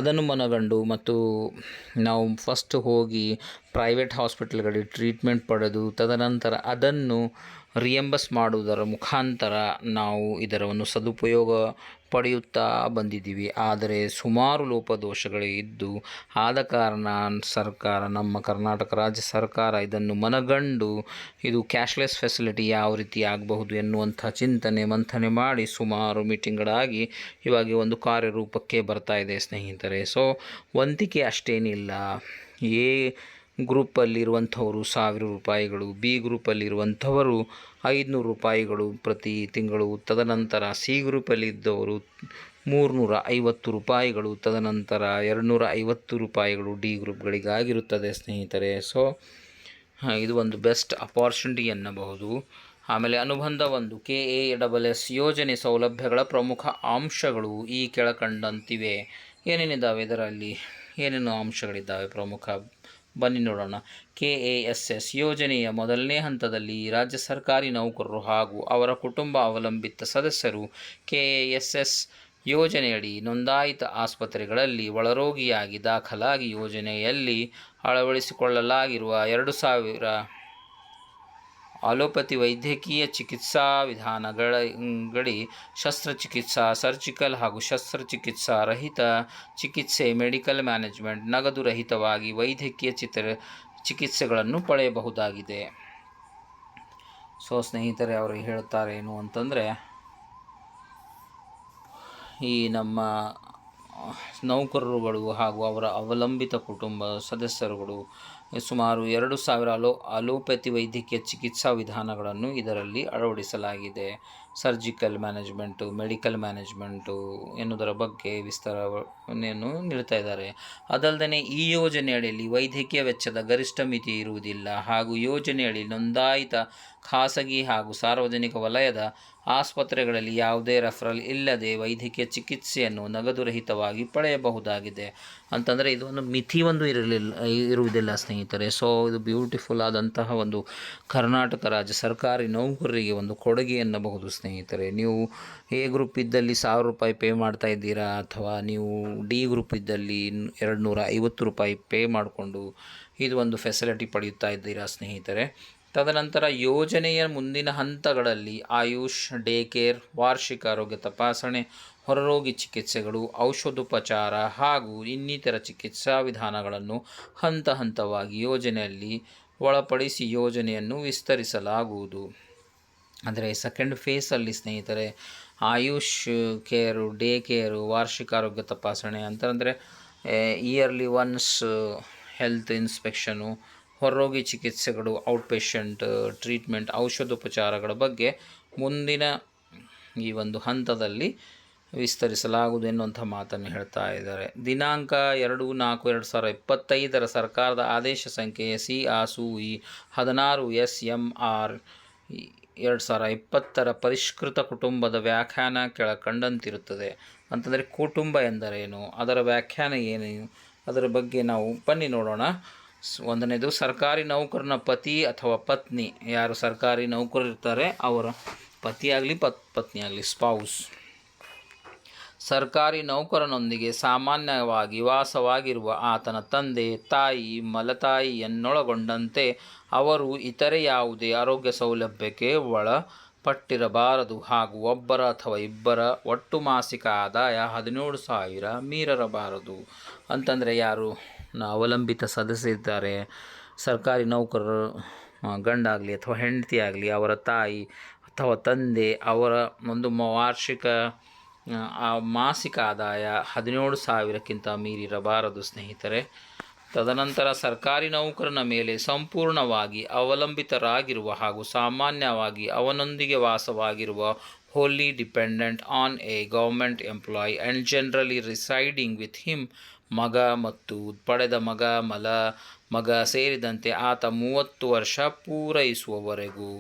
ಅದನ್ನು ಮನಗಂಡು ಮತ್ತು ನಾವು ಫಸ್ಟ್ ಹೋಗಿ ಪ್ರೈವೇಟ್ ಹಾಸ್ಪಿಟಲ್ಗಳಿಗೆ ಟ್ರೀಟ್ಮೆಂಟ್ ಪಡೆದು ತದನಂತರ ಅದನ್ನು ರಿಯಂಬರ್ಸ್ ಮಾಡುವುದರ ಮುಖಾಂತರ ನಾವು ಇದರ ಒಂದು ಸದುಪಯೋಗ ಪಡೆಯುತ್ತಾ ಬಂದಿದ್ದೀವಿ. ಆದರೆ ಸುಮಾರು ಲೋಪದೋಷಗಳು ಇದ್ದು, ಆದ ಕಾರಣ ನಮ್ಮ ಕರ್ನಾಟಕ ರಾಜ್ಯ ಸರ್ಕಾರ ಇದನ್ನು ಮನಗಂಡು ಇದು ಕ್ಯಾಶ್ಲೆಸ್ ಫೆಸಿಲಿಟಿ ಯಾವ ರೀತಿ ಆಗಬಹುದು ಎನ್ನುವಂಥ ಮಂಥನೆ ಮಾಡಿ ಸುಮಾರು ಮೀಟಿಂಗ್ಗಳಾಗಿ ಇವಾಗ ಒಂದು ಕಾರ್ಯರೂಪಕ್ಕೆ ಬರ್ತಾ ಇದೆ ಸ್ನೇಹಿತರೆ. ಸೊ ವಂತಿಕೆ ಅಷ್ಟೇನಿಲ್ಲ. ಎ ಗ್ರೂಪಲ್ಲಿರುವಂಥವರು 1000 ರೂಪಾಯಿಗಳು, ಬಿ ಗ್ರೂಪಲ್ಲಿರುವಂಥವರು 500 ರೂಪಾಯಿಗಳು ಪ್ರತಿ ತಿಂಗಳು, ತದನಂತರ ಸಿ ಗ್ರೂಪಲ್ಲಿದ್ದವರು 350 ರೂಪಾಯಿಗಳು, ತದನಂತರ 250 ರೂಪಾಯಿಗಳು ಡಿ ಗ್ರೂಪ್ಗಳಿಗಾಗಿರುತ್ತದೆ ಸ್ನೇಹಿತರೆ. ಸೊ ಇದು ಒಂದು ಬೆಸ್ಟ್ ಅಪಾರ್ಚುನಿಟಿ ಎನ್ನಬಹುದು. ಆಮೇಲೆ ಅನುಬಂಧ 1 KASS ಯೋಜನೆ ಸೌಲಭ್ಯಗಳ ಪ್ರಮುಖ ಅಂಶಗಳು ಈ ಕೆಳಕಂಡಂತಿವೆ. ಏನೇನಿದ್ದಾವೆ ಇದರಲ್ಲಿ, ಏನೇನು ಅಂಶಗಳಿದ್ದಾವೆ ಪ್ರಮುಖ, ಬನ್ನಿ ನೋಡೋಣ. KASS ಯೋಜನೆಯ ಮೊದಲನೇ ಹಂತದಲ್ಲಿ ರಾಜ್ಯ ಸರ್ಕಾರಿ ನೌಕರರು ಹಾಗೂ ಅವರ ಕುಟುಂಬ ಅವಲಂಬಿತ ಸದಸ್ಯರು KASS ಯೋಜನೆಯಡಿ ನೋಂದಾಯಿತ ಆಸ್ಪತ್ರೆಗಳಲ್ಲಿ ಒಳರೋಗಿಯಾಗಿ ದಾಖಲಾಗಿ ಯೋಜನೆಯಲ್ಲಿ ಅಳವಡಿಸಿಕೊಳ್ಳಲಾಗಿರುವ 2000 ಅಲೋಪತಿ ವೈದ್ಯಕೀಯ ಚಿಕಿತ್ಸಾ ವಿಧಾನಗಳಿ ಶಸ್ತ್ರಚಿಕಿತ್ಸಾ, ಸರ್ಜಿಕಲ್ ಹಾಗೂ ಶಸ್ತ್ರಚಿಕಿತ್ಸಾ ರಹಿತ ಚಿಕಿತ್ಸೆ, ಮೆಡಿಕಲ್ ಮ್ಯಾನೇಜ್ಮೆಂಟ್, ನಗದು ರಹಿತವಾಗಿ ವೈದ್ಯಕೀಯ ಚಿಕಿತ್ಸೆಗಳನ್ನು ಪಡೆಯಬಹುದಾಗಿದೆ. ಸೊ ಸ್ನೇಹಿತರೆ, ಅವರು ಹೇಳ್ತಾರೆ ಏನು ಅಂತಂದರೆ, ಈ ನಮ್ಮ ನೌಕರರುಗಳು ಹಾಗೂ ಅವರ ಅವಲಂಬಿತ ಕುಟುಂಬ ಸದಸ್ಯರುಗಳು ಸುಮಾರು 2000 ಅಲೋಪತಿ ವೈದ್ಯಕೀಯ ಚಿಕಿತ್ಸಾ ವಿಧಾನಗಳನ್ನು ಇದರಲ್ಲಿ ಅಳವಡಿಸಲಾಗಿದೆ. ಸರ್ಜಿಕಲ್ ಮ್ಯಾನೇಜ್ಮೆಂಟು, ಮೆಡಿಕಲ್ ಮ್ಯಾನೇಜ್ಮೆಂಟು ಎನ್ನುವುದರ ಬಗ್ಗೆ ವಿಸ್ತಾರವನ್ನು ನೀಡ್ತಾ ಇದ್ದಾರೆ. ಅದಲ್ಲದೆ ಈ ಯೋಜನೆಯಡಿಯಲ್ಲಿ ವೈದ್ಯಕೀಯ ವೆಚ್ಚದ ಗರಿಷ್ಠ ಮಿತಿ ಇರುವುದಿಲ್ಲ ಹಾಗೂ ಯೋಜನೆಯಡಿ ನೋಂದಾಯಿತ ಖಾಸಗಿ ಹಾಗೂ ಸಾರ್ವಜನಿಕ ವಲಯದ ಆಸ್ಪತ್ರೆಗಳಲ್ಲಿ ಯಾವುದೇ ರೆಫರಲ್ ಇಲ್ಲದೆ ವೈದ್ಯಕೀಯ ಚಿಕಿತ್ಸೆಯನ್ನು ನಗದು ರಹಿತವಾಗಿ ಪಡೆಯಬಹುದಾಗಿದೆ. ಅಂತಂದರೆ ಇದು ಒಂದು ಮಿತಿ ಇರುವುದಿಲ್ಲ ಸ್ನೇಹಿತರೆ. ಸೊ ಇದು ಬ್ಯೂಟಿಫುಲ್ ಆದಂತಹ ಒಂದು ಕರ್ನಾಟಕ ರಾಜ್ಯ ಸರ್ಕಾರಿ ನೌಕರರಿಗೆ ಒಂದು ಕೊಡುಗೆ ಎನ್ನಬಹುದು ಸ್ನೇಹಿತರೆ. ನೀವು ಎ ಗ್ರೂಪ್ ಇದ್ದಲ್ಲಿ 1000 ರೂಪಾಯಿ ಪೇ ಮಾಡ್ತಾ ಇದ್ದೀರಾ, ಅಥವಾ ನೀವು ಡಿ ಗ್ರೂಪ್ ಇದ್ದಲ್ಲಿ 250 ರೂಪಾಯಿ ಪೇ ಮಾಡಿಕೊಂಡು ಇದು ಒಂದು ಫೆಸಿಲಿಟಿ ಪಡೆಯುತ್ತಾ ಇದ್ದೀರಾ ಸ್ನೇಹಿತರೆ. ತದನಂತರ ಯೋಜನೆಯ ಮುಂದಿನ ಹಂತಗಳಲ್ಲಿ ಆಯುಷ್, ಡೇ ಕೇರ್, ವಾರ್ಷಿಕ ಆರೋಗ್ಯ ತಪಾಸಣೆ, ಹೊರರೋಗಿ ಚಿಕಿತ್ಸೆಗಳು, ಔಷಧೋಪಚಾರ ಹಾಗೂ ಇನ್ನಿತರ ಚಿಕಿತ್ಸಾ ವಿಧಾನಗಳನ್ನು ಹಂತ ಹಂತವಾಗಿ ಯೋಜನೆಯಲ್ಲಿ ಒಳಪಡಿಸಿ ಯೋಜನೆಯನ್ನು ವಿಸ್ತರಿಸಲಾಗುವುದು. ಅಂದರೆ ಸೆಕೆಂಡ್ ಫೇಸಲ್ಲಿ ಸ್ನೇಹಿತರೆ ಆಯುಷ್ ಕೇರು, ಡೇ ಕೇರು, ವಾರ್ಷಿಕ ಆರೋಗ್ಯ ತಪಾಸಣೆ ಅಂತಂದರೆ ಇಯರ್ಲಿ ಒನ್ಸ್ ಹೆಲ್ತ್ ಇನ್ಸ್ಪೆಕ್ಷನು, ಹೊರರೋಗಿ ಚಿಕಿತ್ಸೆಗಳು, ಔಟ್ ಪೇಷಂಟ್ ಟ್ರೀಟ್ಮೆಂಟ್, ಔಷಧೋಪಚಾರಗಳ ಬಗ್ಗೆ ಮುಂದಿನ ಈ ಒಂದು ಹಂತದಲ್ಲಿ ವಿಸ್ತರಿಸಲಾಗುವುದು ಎನ್ನುವಂಥ ಮಾತನ್ನು ಹೇಳ್ತಾ ಇದ್ದಾರೆ. ದಿನಾಂಕ 2/4/2025 ಸರ್ಕಾರದ ಆದೇಶ ಸಂಖ್ಯೆ ಸುಇ 16 SMR 2020 ಪರಿಷ್ಕೃತ ಕುಟುಂಬದ ವ್ಯಾಖ್ಯಾನ ಕೆಳಕಂಡಂತಿರುತ್ತದೆ. ಅಂತಂದರೆ ಕುಟುಂಬ ಎಂದರೇನು, ಅದರ ವ್ಯಾಖ್ಯಾನ ಏನು, ಅದರ ಬಗ್ಗೆ ನಾವು ಬನ್ನಿ ನೋಡೋಣ. ಒಂದನೇದು, ಸರ್ಕಾರಿ ನೌಕರನ ಪತಿ ಅಥವಾ ಪತ್ನಿ, ಯಾರು ಸರ್ಕಾರಿ ನೌಕರರಿರ್ತಾರೆ ಅವರ ಪತಿಯಾಗಲಿ ಪತ್ನಿಯಾಗಲಿ, ಸ್ಪೌಸ್, ಸರ್ಕಾರಿ ನೌಕರನೊಂದಿಗೆ ಸಾಮಾನ್ಯವಾಗಿ ವಾಸವಾಗಿರುವ ಆತನ ತಂದೆ, ತಾಯಿ, ಮಲತಾಯಿಯನ್ನೊಳಗೊಂಡಂತೆ ಅವರು ಇತರೆ ಯಾವುದೇ ಆರೋಗ್ಯ ಸೌಲಭ್ಯಕ್ಕೆ ಒಳಪಟ್ಟಿರಬಾರದು ಹಾಗೂ ಒಬ್ಬರ ಅಥವಾ ಇಬ್ಬರ ಒಟ್ಟು ಮಾಸಿಕ ಆದಾಯ 17,000 ಮೀರಬಾರದು. ಅಂತಂದರೆ ಯಾರು ಅವಲಂಬಿತ ಸದಸ್ಯರಿದ್ದಾರೆ, ಸರ್ಕಾರಿ ನೌಕರರು ಗಂಡಾಗಲಿ ಅಥವಾ ಹೆಂಡತಿ ಆಗಲಿ, ಅವರ ತಾಯಿ ಅಥವಾ ತಂದೆ ಅವರ ಒಂದು ವಾರ್ಷಿಕ ಮಾಸಿಕ ಆದಾಯ 17,000ಕ್ಕಿಂತ ಮೀರಿರಬಾರದು ಸ್ನೇಹಿತರೆ. ತದನಂತರ ಸರ್ಕಾರಿ ನೌಕರನ ಮೇಲೆ ಸಂಪೂರ್ಣವಾಗಿ ಅವಲಂಬಿತರಾಗಿರುವ ಹಾಗೂ ಸಾಮಾನ್ಯವಾಗಿ ಅವನೊಂದಿಗೆ ವಾಸವಾಗಿರುವ wholly dependent on a government employee and generally residing with him, ಮಗ ಮತ್ತು ಪಡೆದ ಮಗ ಸೇರಿದಂತೆ ಆತ 30 ವರ್ಷ ಪೂರೈಸುವವರೆಗೂ,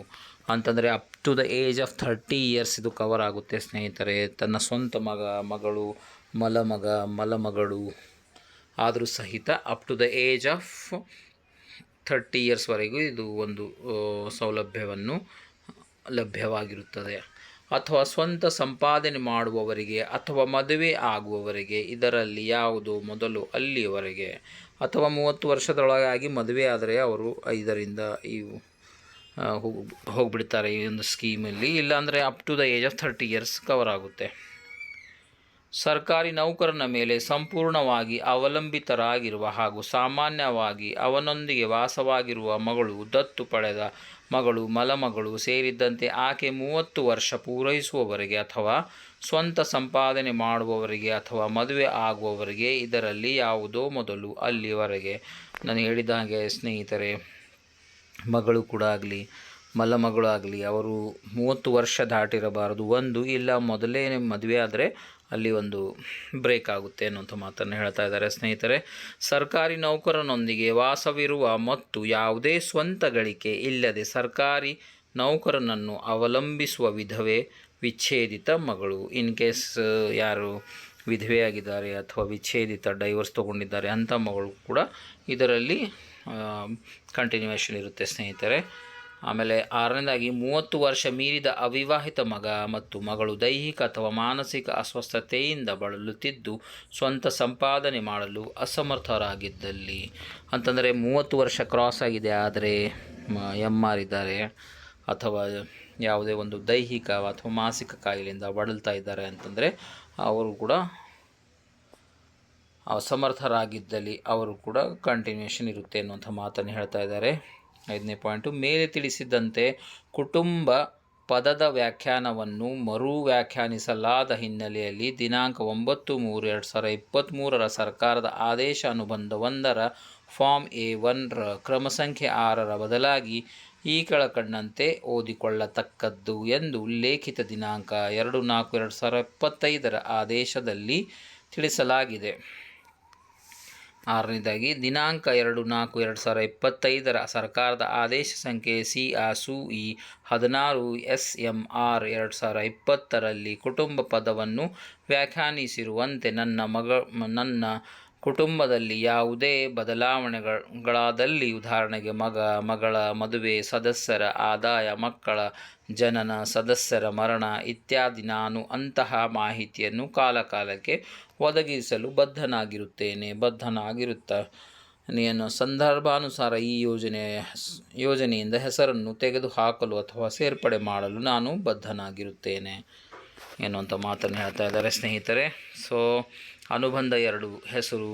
ಅಂತಂದರೆ up to the age of 30 years ಇದು ಕವರ್ ಆಗುತ್ತೆ ಸ್ನೇಹಿತರೆ. ತನ್ನ ಸ್ವಂತ ಮಗಳು ಮಲಮಗಳು ಆದರೂ ಸಹಿತ up to the age of 30 ಇಯರ್ಸ್ವರೆಗೂ ಇದು ಒಂದು ಸೌಲಭ್ಯವನ್ನು ಲಭ್ಯವಾಗಿರುತ್ತದೆ. ಅಥವಾ ಸ್ವಂತ ಸಂಪಾದನೆ ಮಾಡುವವರಿಗೆ ಅಥವಾ ಮದುವೆ ಆಗುವವರಿಗೆ, ಇದರಲ್ಲಿ ಯಾವುದು ಮೊದಲು ಅಲ್ಲಿಯವರೆಗೆ. ಅಥವಾ 30 ವರ್ಷದೊಳಗಾಗಿ ಮದುವೆ ಆದರೆ ಅವರು 5ರಿಂದ ಹೋಗಿಬಿಡ್ತಾರೆ ಈ ಒಂದು ಸ್ಕೀಮಲ್ಲಿ. ಇಲ್ಲಾಂದರೆ up to the age of 30 years cover ಆಗುತ್ತೆ. ಸರ್ಕಾರಿ ನೌಕರನ ಮೇಲೆ ಸಂಪೂರ್ಣವಾಗಿ ಅವಲಂಬಿತರಾಗಿರುವ ಹಾಗೂ ಸಾಮಾನ್ಯವಾಗಿ ಅವನೊಂದಿಗೆ ವಾಸವಾಗಿರುವ ಮಗಳು, ದತ್ತು ಪಡೆದ ಮಗಳು, ಮಲಮಗಳು ಸೇರಿದಂತೆ ಆಕೆ 30 ವರ್ಷ ಪೂರೈಸುವವರೆಗೆ ಅಥವಾ ಸ್ವಂತ ಸಂಪಾದನೆ ಮಾಡುವವರಿಗೆ ಅಥವಾ ಮದುವೆ ಆಗುವವರಿಗೆ, ಇದರಲ್ಲಿ ಯಾವುದೋ ಮೊದಲು ಅಲ್ಲಿವರೆಗೆ. ನಾನು ಹೇಳಿದ ಹಾಗೆ ಸ್ನೇಹಿತರೆ, ಮಗಳು ಕೂಡ ಆಗಲಿ ಮಲಮಗಳು ಆಗಲಿ ಅವರು 30 ವರ್ಷ ದಾಟಿರಬಾರದು. ಇಲ್ಲ ಮೊದಲೇ ಮದುವೆ ಆದರೆ ಅಲ್ಲಿ ಒಂದು ಬ್ರೇಕ್ ಆಗುತ್ತೆ ಅನ್ನುವಂಥ ಮಾತನ್ನು ಹೇಳ್ತಾ ಇದ್ದಾರೆ ಸ್ನೇಹಿತರೆ. ಸರ್ಕಾರಿ ನೌಕರನೊಂದಿಗೆ ವಾಸವಿರುವ ಮತ್ತು ಯಾವುದೇ ಸ್ವಂತ ಗಳಿಕೆ ಇಲ್ಲದೆ ಸರ್ಕಾರಿ ನೌಕರನನ್ನು ಅವಲಂಬಿಸುವ ವಿಧವೆ, ವಿಚ್ಛೇದಿತ ಮಗಳು. ಇನ್ ಕೇಸ್ ಯಾರು ವಿಧವೆಯಾಗಿದ್ದಾರೆ ಅಥವಾ ವಿಚ್ಛೇದಿತ ಡೈವರ್ಸ್ ತೊಗೊಂಡಿದ್ದಾರೆ ಅಂಥ ಮಗಳು ಕೂಡ ಇದರಲ್ಲಿ ಕಂಟಿನ್ಯೂಯೇಷನ್ ಇರುತ್ತೆ ಸ್ನೇಹಿತರೆ. ಆಮೇಲೆ 6ನೇದಾಗಿ 30 ವರ್ಷ ಮೀರಿದ ಅವಿವಾಹಿತ ಮಗ ಮತ್ತು ಮಗಳು ದೈಹಿಕ ಅಥವಾ ಮಾನಸಿಕ ಅಸ್ವಸ್ಥತೆಯಿಂದ ಬಳಲುತ್ತಿದ್ದು ಸ್ವಂತ ಸಂಪಾದನೆ ಮಾಡಲು ಅಸಮರ್ಥರಾಗಿದ್ದಲ್ಲಿ, ಅಂತಂದರೆ 30 ವರ್ಷ ಕ್ರಾಸ್ ಆಗಿದೆ ಆದರೆ MR ಇದ್ದಾರೆ ಅಥವಾ ಯಾವುದೇ ಒಂದು ದೈಹಿಕ ಅಥವಾ ಮಾನಸಿಕ ಕಾಯಿಲೆಯಿಂದ ಬಳಲ್ತಾ ಇದ್ದಾರೆ ಅಂತಂದರೆ ಅವರು ಕೂಡ ಅಸಮರ್ಥರಾಗಿದ್ದಲ್ಲಿ ಅವರು ಕೂಡ ಕಂಟಿನ್ಯೂಯೇಷನ್ ಇರುತ್ತೆ ಅನ್ನುವಂಥ ಮಾತನ್ನು ಹೇಳ್ತಾ ಇದ್ದಾರೆ. 5ನೇ ಪಾಯಿಂಟು, ಮೇಲೆ ತಿಳಿಸಿದಂತೆ ಕುಟುಂಬ ಪದದ ವ್ಯಾಖ್ಯಾನವನ್ನು ಮರು ವ್ಯಾಖ್ಯಾನಿಸಲಾದ ಹಿನ್ನೆಲೆಯಲ್ಲಿ ದಿನಾಂಕ 9/3/2023 ಸರ್ಕಾರದ ಆದೇಶ ಅನುಬಂಧ 1 ಫಾರ್ಮ್ A1 ಕ್ರಮ ಸಂಖ್ಯೆ 6 ಬದಲಾಗಿ ಈ ಕೆಳಕಂಡಂತೆ ಓದಿಕೊಳ್ಳತಕ್ಕದ್ದು ಎಂದು ಉಲ್ಲೇಖಿತ ದಿನಾಂಕ 2/4/2025 ಆದೇಶದಲ್ಲಿ ತಿಳಿಸಲಾಗಿದೆ. 6ನೇದಾಗಿ ದಿನಾಂಕ 2/4/2025 ಸರ್ಕಾರದ ಆದೇಶ ಸಂಖ್ಯೆ CRSUE 16 SMR 2020ರಲ್ಲಿ ಕುಟುಂಬ ಪದವನ್ನು ವ್ಯಾಖ್ಯಾನಿಸಿರುವಂತೆ ನನ್ನ ಕುಟುಂಬದಲ್ಲಿ ಯಾವುದೇ ಬದಲಾವಣೆಗಳಾದಲ್ಲಿ, ಉದಾಹರಣೆಗೆ ಮಗಳ ಮದುವೆ, ಸದಸ್ಯರ ಆದಾಯ, ಮಕ್ಕಳ ಜನನ, ಸದಸ್ಯರ ಮರಣ ಇತ್ಯಾದಿ, ನಾನು ಅಂತಹ ಮಾಹಿತಿಯನ್ನು ಕಾಲಕಾಲಕ್ಕೆ ಒದಗಿಸಲು ಬದ್ಧನಾಗಿರುತ್ತೇನೆ ಸಂದರ್ಭಾನುಸಾರ ಈ ಯೋಜನೆಯಿಂದ ಹೆಸರನ್ನು ತೆಗೆದುಹಾಕಲು ಅಥವಾ ಸೇರ್ಪಡೆ ಮಾಡಲು ನಾನು ಬದ್ಧನಾಗಿರುತ್ತೇನೆ ಎನ್ನುವಂಥ ಮಾತನ್ನು ಹೇಳ್ತಾ ಇದ್ದಾರೆ ಸ್ನೇಹಿತರೆ. ಸೊ ಅನುಬಂಧ 2 ಹೆಸರು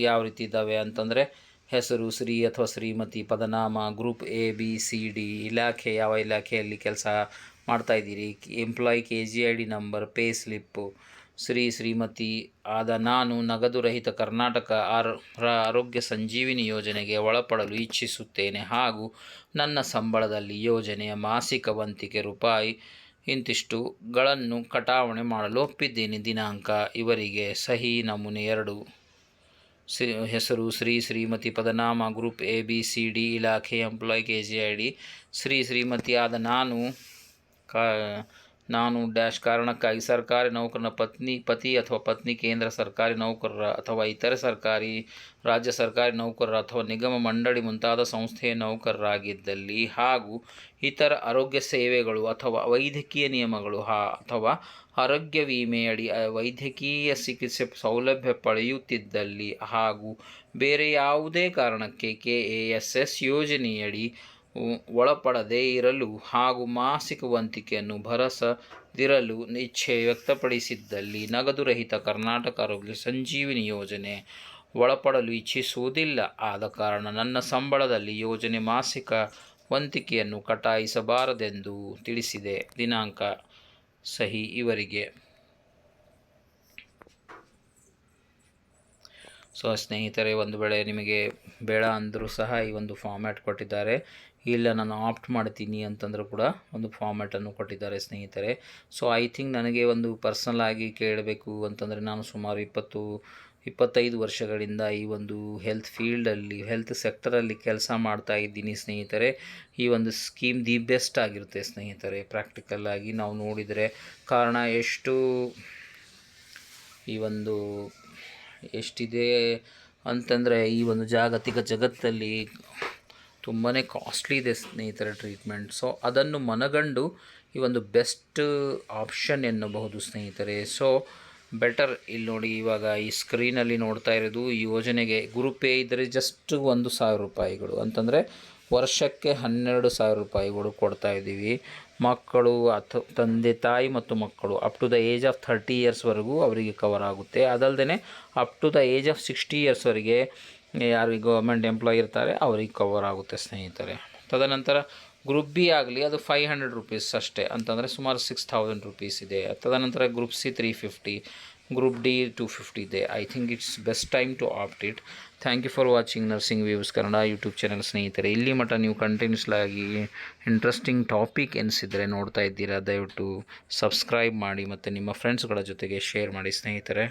ಯಾವ ರೀತಿ ಇದ್ದಾವೆ ಅಂತಂದರೆ, ಹೆಸರು ಶ್ರೀ ಅಥವಾ ಶ್ರೀಮತಿ, ಪದನಾಮ, ಗ್ರೂಪ್ ABCD, ಇಲಾಖೆ ಯಾವ ಇಲಾಖೆಯಲ್ಲಿ ಕೆಲಸ ಮಾಡ್ತಾಯಿದ್ದೀರಿ, employee KGID number, pay slip, Shrimati ಆದ ನಾನು ನಗದು ರಹಿತ ಕರ್ನಾಟಕ ಆರೋಗ್ಯ ಸಂಜೀವಿನಿ ಯೋಜನೆಗೆ ಒಳಪಡಲು ಇಚ್ಛಿಸುತ್ತೇನೆ ಹಾಗೂ ನನ್ನ ಸಂಬಳದಲ್ಲಿ ಯೋಜನೆಯ ಮಾಸಿಕ ವಂತಿಗೆ ರೂಪಾಯಿ ಇಂತಿಷ್ಟುಗಳನ್ನು ಕಟಾವಣೆ ಮಾಡಲು ಒಪ್ಪಿದ್ದೇನೆ. ದಿನಾಂಕ ಇವರಿಗೆ ಸಹಿ. ನಮೂನೆ 2 ಹೆಸರು ಶ್ರೀಮತಿ, ಪದನಾಮ, ಗ್ರೂಪ್ ABCD, ಇಲಾಖೆ ಎಂಪ್ಲಾಯಿ KGID, ಶ್ರೀಮತಿ ಆದ ನಾನು ಕಾರಣಕ್ಕಾಗಿ ಸರ್ಕಾರಿ ನೌಕರನ ಪತಿ ಅಥವಾ ಪತ್ನಿ ಕೇಂದ್ರ ಸರ್ಕಾರಿ ನೌಕರರ ಅಥವಾ ಇತರೆ ರಾಜ್ಯ ಸರ್ಕಾರಿ ನೌಕರರ ಅಥವಾ ನಿಗಮ ಮಂಡಳಿ ಮುಂತಾದ ಸಂಸ್ಥೆಯ ನೌಕರರಾಗಿದ್ದಲ್ಲಿ ಹಾಗೂ ಇತರ ಆರೋಗ್ಯ ಸೇವೆಗಳು ಅಥವಾ ವೈದ್ಯಕೀಯ ನಿಯಮಗಳು ಅಥವಾ ಆರೋಗ್ಯ ವಿಮೆಯಡಿ ವೈದ್ಯಕೀಯ ಚಿಕಿತ್ಸೆ ಸೌಲಭ್ಯ ಪಡೆಯುತ್ತಿದ್ದಲ್ಲಿ ಹಾಗೂ ಬೇರೆ ಯಾವುದೇ ಕಾರಣಕ್ಕೆ KASS ಯೋಜನೆಯಡಿ ಒಳಪಡದೇ ಇರಲು ಹಾಗೂ ಮಾಸಿಕ ವಂತಿಕೆಯನ್ನು ಭರಿಸದಿರಲು ಇಚ್ಛೆ ವ್ಯಕ್ತಪಡಿಸಿದ್ದಲ್ಲಿ, ನಗದು ರಹಿತ ಕರ್ನಾಟಕ ಆರೋಗ್ಯ ಸಂಜೀವಿನಿ ಯೋಜನೆ ಒಳಪಡಲು ಇಚ್ಛಿಸುವುದಿಲ್ಲ. ಆದ ಕಾರಣ ನನ್ನ ಸಂಬಳದಲ್ಲಿ ಯೋಜನೆ ಮಾಸಿಕ ವಂತಿಕೆಯನ್ನು ಕಟಾಯಿಸಬಾರದೆಂದು ತಿಳಿಸಿದೆ. ದಿನಾಂಕ ಸಹಿ ಇವರಿಗೆ. ಸೊ ಸ್ನೇಹಿತರೆ, ಒಂದು ವೇಳೆ ನಿಮಗೆ ಬೇಡ ಅಂದರೂ ಸಹ ಈ ಒಂದು ಫಾರ್ಮ್ಯಾಟ್ ಕೊಟ್ಟಿದ್ದಾರೆ. ಇಲ್ಲ ನಾನು ಆಪ್ಟ್ ಮಾಡ್ತೀನಿ ಅಂತಂದರೂ ಕೂಡ ಒಂದು ಫಾರ್ಮ್ಯಾಟನ್ನು ಕೊಟ್ಟಿದ್ದಾರೆ ಸ್ನೇಹಿತರೆ. ಸೊ ಐ ಥಿಂಕ್ ನನಗೆ ಒಂದು ಪರ್ಸನಲ್ ಆಗಿ ಕೇಳಬೇಕು ಅಂತಂದರೆ, ನಾನು ಸುಮಾರು 25 ವರ್ಷಗಳಿಂದ ಈ ಒಂದು ಹೆಲ್ತ್ ಫೀಲ್ಡಲ್ಲಿ, ಹೆಲ್ತ್ ಸೆಕ್ಟರಲ್ಲಿ ಕೆಲಸ ಮಾಡ್ತಾ ಇದ್ದೀನಿ ಸ್ನೇಹಿತರೆ. ಈ ಒಂದು ಸ್ಕೀಮ್ ದಿ ಬೆಸ್ಟ್ ಆಗಿರುತ್ತೆ ಸ್ನೇಹಿತರೆ. ಪ್ರಾಕ್ಟಿಕಲ್ ಆಗಿ ನಾವು ನೋಡಿದರೆ, ಕಾರಣ ಎಷ್ಟಿದೆ ಅಂತಂದರೆ, ಈ ಒಂದು ಜಾಗತಿಕ ಜಗತ್ತಲ್ಲಿ ತುಂಬಾ ಕಾಸ್ಟ್ಲಿ ಇದೆ ಸ್ನೇಹಿತರೆ ಟ್ರೀಟ್ಮೆಂಟ್. ಸೊ ಅದನ್ನು ಮನಗಂಡು ಈ ಒಂದು ಬೆಸ್ಟ್ ಆಪ್ಷನ್ ಎನ್ನಬಹುದು ಸ್ನೇಹಿತರೆ. ಸೊ ಬೆಟರ್ ಇಲ್ಲಿ ನೋಡಿ, ಇವಾಗ ಈ ಸ್ಕ್ರೀನಲ್ಲಿ ನೋಡ್ತಾ ಇರೋದು ಈ ಯೋಜನೆಗೆ ಗ್ರೂಪ್ ಎ ಇದ್ದರೆ ಜಸ್ಟ್ 1,000 ರೂಪಾಯಿಗಳು ಅಂತಂದರೆ ವರ್ಷಕ್ಕೆ 12,000 ರೂಪಾಯಿಗಳು ಕೊಡ್ತಾ ಇದ್ದೀವಿ. ಮಕ್ಕಳು ತಂದೆ ತಾಯಿ ಮತ್ತು ಮಕ್ಕಳು up to the age of 30 ಇಯರ್ಸ್ವರೆಗೂ ಅವರಿಗೆ ಕವರ್ ಆಗುತ್ತೆ. ಅದಲ್ಲದೆ up to the age of 60 ಇಯರ್ಸ್ವರೆಗೆ ಯಾರಿಗೆ ಗೌರ್ಮೆಂಟ್ ಎಂಪ್ಲಾಯ್ ಇರ್ತಾರೆ ಅವರಿಗೆ ಕವರ್ ಆಗುತ್ತೆ ಸ್ನೇಹಿತರೆ. ತದನಂತರ ಗ್ರೂಪ್ ಬಿ ಆಗಲಿ, ಅದು 500 ರೂಪೀಸ್ ಅಷ್ಟೇ, ಅಂತಂದರೆ ಸುಮಾರು 6,000 ರೂಪೀಸ್ ಇದೆ. ತದನಂತರ ಗ್ರೂಪ್ ಸಿ 350, ಗ್ರೂಪ್ ಡಿ 250 ಇದೆ. I think it's best time to opt it. Thank you for watching nursing views Kannada YouTube channel ಸ್ನೇಹಿತರೆ. ಇಲ್ಲಿ ಮಟ್ಟ ನೀವು ಕಂಟಿನ್ಯೂಸ್ಲಾಗಿ ಇಂಟ್ರೆಸ್ಟಿಂಗ್ ಟಾಪಿಕ್ ಎನಿಸಿದರೆ ನೋಡ್ತಾ ಇದ್ದೀರಾ, ದಯವಿಟ್ಟು ಸಬ್ಸ್ಕ್ರೈಬ್ ಮಾಡಿ ಮತ್ತು ನಿಮ್ಮ ಫ್ರೆಂಡ್ಸ್ಗಳ ಜೊತೆಗೆ ಶೇರ್ ಮಾಡಿ ಸ್ನೇಹಿತರೆ.